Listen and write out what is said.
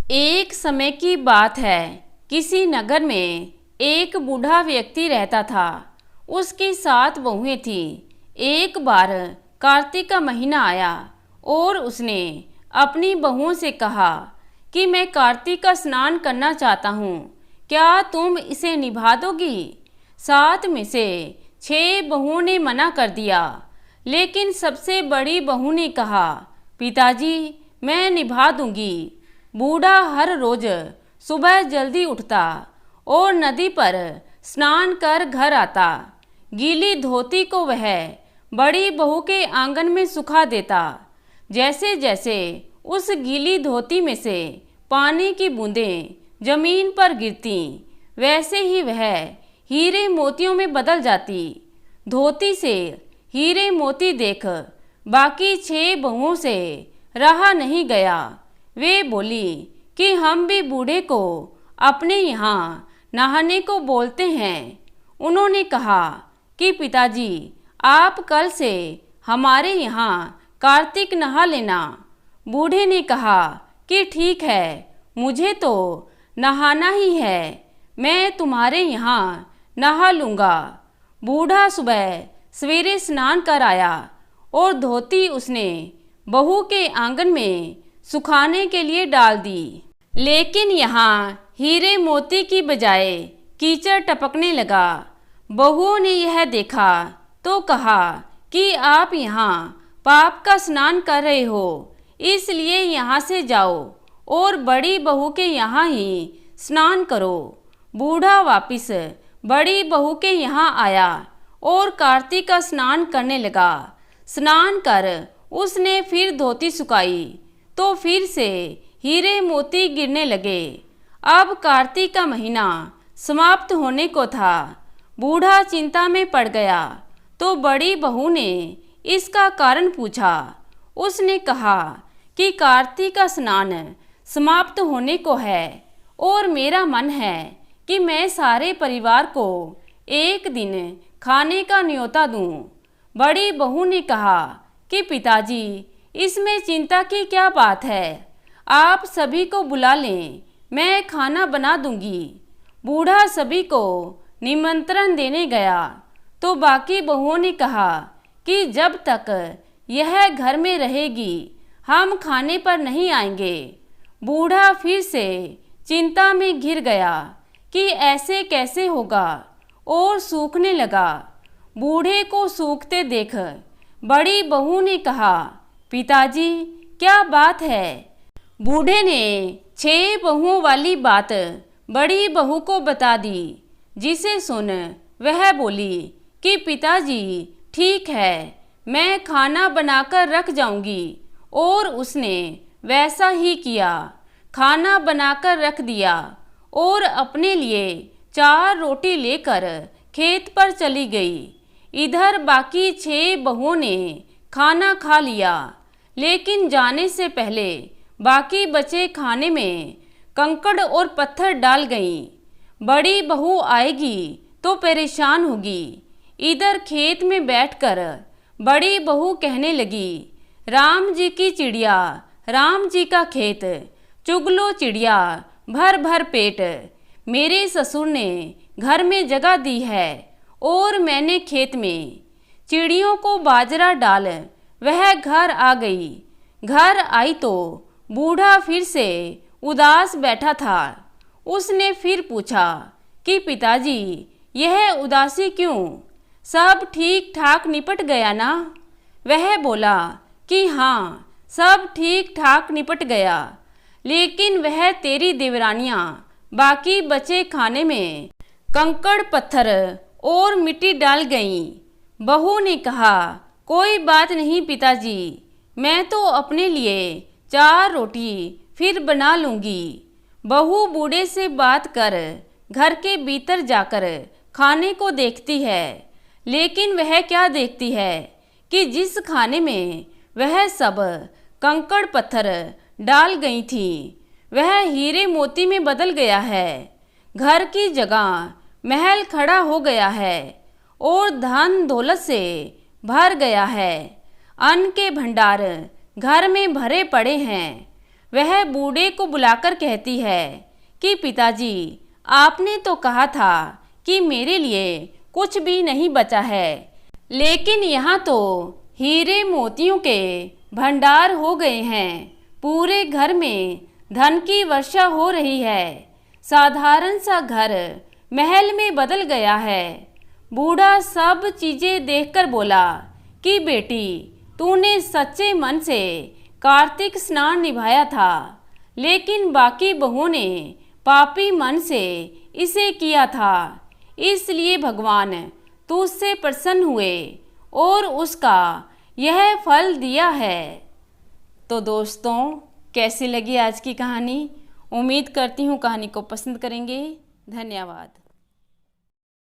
एक समय की बात है। किसी नगर में एक बूढ़ा व्यक्ति रहता था। उसकी 7 बहुएं थीं। एक बार कार्तिक का महीना आया और उसने अपनी बहुओं से कहा कि मैं कार्तिक का स्नान करना चाहता हूँ, क्या तुम इसे निभा दोगी? 7 में से 6 बहुओं ने मना कर दिया, लेकिन सबसे बड़ी बहू ने कहा, पिताजी मैं निभा दूंगी। बूढ़ा हर रोज सुबह जल्दी उठता और नदी पर स्नान कर घर आता। गीली धोती को वह बड़ी बहू के आंगन में सुखा देता। जैसे जैसे उस गीली धोती में से पानी की बूंदें जमीन पर गिरती, वैसे ही वह हीरे मोतियों में बदल जाती। धोती से हीरे मोती देख बाकी 6 बहुओं से रहा नहीं गया। वे बोली कि हम भी बूढ़े को अपने यहाँ नहाने को बोलते हैं। उन्होंने कहा कि पिताजी आप कल से हमारे यहाँ कार्तिक नहा लेना। बूढ़े ने कहा कि ठीक है, मुझे तो नहाना ही है, मैं तुम्हारे यहाँ नहा लूँगा। बूढ़ा सुबह सवेरे स्नान कर आया और धोती उसने बहू के आंगन में सुखाने के लिए डाल दी। लेकिन यहाँ हीरे मोती की बजाय कीचड़ टपकने लगा। बहुओं ने यह देखा तो कहा कि आप यहाँ पाप का स्नान कर रहे हो, इसलिए यहाँ से जाओ और बड़ी बहू के यहाँ ही स्नान करो। बूढ़ा वापिस बड़ी बहू के यहाँ आया और कार्तिक का स्नान करने लगा। स्नान कर उसने फिर धोती सुखाई तो फिर से हीरे मोती गिरने लगे। अब कार्तिक का महीना समाप्त होने को था। बूढ़ा चिंता में पड़ गया तो बड़ी बहू ने इसका कारण पूछा। उसने कहा कि कार्तिक का स्नान समाप्त होने को है और मेरा मन है कि मैं सारे परिवार को एक दिन खाने का न्योता दूं। बड़ी बहू ने कहा कि पिताजी इसमें चिंता की क्या बात है, आप सभी को बुला लें, मैं खाना बना दूंगी। बूढ़ा सभी को निमंत्रण देने गया तो बाकी बहुओं ने कहा कि जब तक यह घर में रहेगी हम खाने पर नहीं आएंगे। बूढ़ा फिर से चिंता में घिर गया कि ऐसे कैसे होगा और सूखने लगा। बूढ़े को सूखते देख बड़ी बहू ने कहा, पिताजी क्या बात है? बूढ़े ने 6 बहुओं वाली बात बड़ी बहू को बता दी, जिसे सुन वह बोली कि पिताजी ठीक है, मैं खाना बनाकर रख जाऊंगी। और उसने वैसा ही किया। खाना बनाकर रख दिया और अपने लिए 4 रोटी लेकर खेत पर चली गई। इधर बाकी 6 बहुओं ने खाना खा लिया, लेकिन जाने से पहले बाकी बचे खाने में कंकड़ और पत्थर डाल गईं। बड़ी बहू आएगी तो परेशान होगी। इधर खेत में बैठकर बड़ी बहू कहने लगी, राम जी की चिड़िया, राम जी का खेत, चुग लो चिड़िया भर भर पेट। मेरे ससुर ने घर में जगह दी है और मैंने खेत में चिड़ियों को बाजरा डाल वह घर आ गई। घर आई तो बूढ़ा फिर से उदास बैठा था। उसने फिर पूछा कि पिताजी यह उदासी क्यों? सब ठीक ठाक निपट गया ना? वह बोला कि हाँ, सब ठीक ठाक निपट गया, लेकिन वह तेरी देवरानियाँ बाकी बचे खाने में कंकड़ पत्थर और मिट्टी डाल गईं। बहू ने कहा, कोई बात नहीं पिताजी, मैं तो अपने लिए 4 रोटी फिर बना लूँगी। बहू बूढ़े से बात कर घर के भीतर जाकर खाने को देखती है, लेकिन वह क्या देखती है कि जिस खाने में वह सब कंकड़ पत्थर डाल गई थी वह हीरे मोती में बदल गया है। घर की जगह महल खड़ा हो गया है और धन दौलत से भर गया है। अन्न के भंडार घर में भरे पड़े हैं। वह बूढ़े को बुलाकर कहती है कि पिताजी, आपने तो कहा था कि मेरे लिए कुछ भी नहीं बचा है, लेकिन यहाँ तो हीरे मोतियों के भंडार हो गए हैं। पूरे घर में धन की वर्षा हो रही है। साधारण सा घर महल में बदल गया है। बूढ़ा सब चीजें देखकर बोला कि बेटी, तूने सच्चे मन से कार्तिक स्नान निभाया था, लेकिन बाकी बहुओं ने पापी मन से इसे किया था। इसलिए भगवान तुझसे प्रसन्न हुए और उसका यह फल दिया है। तो दोस्तों, कैसी लगी आज की कहानी? उम्मीद करती हूँ कहानी को पसंद करेंगे। धन्यवाद।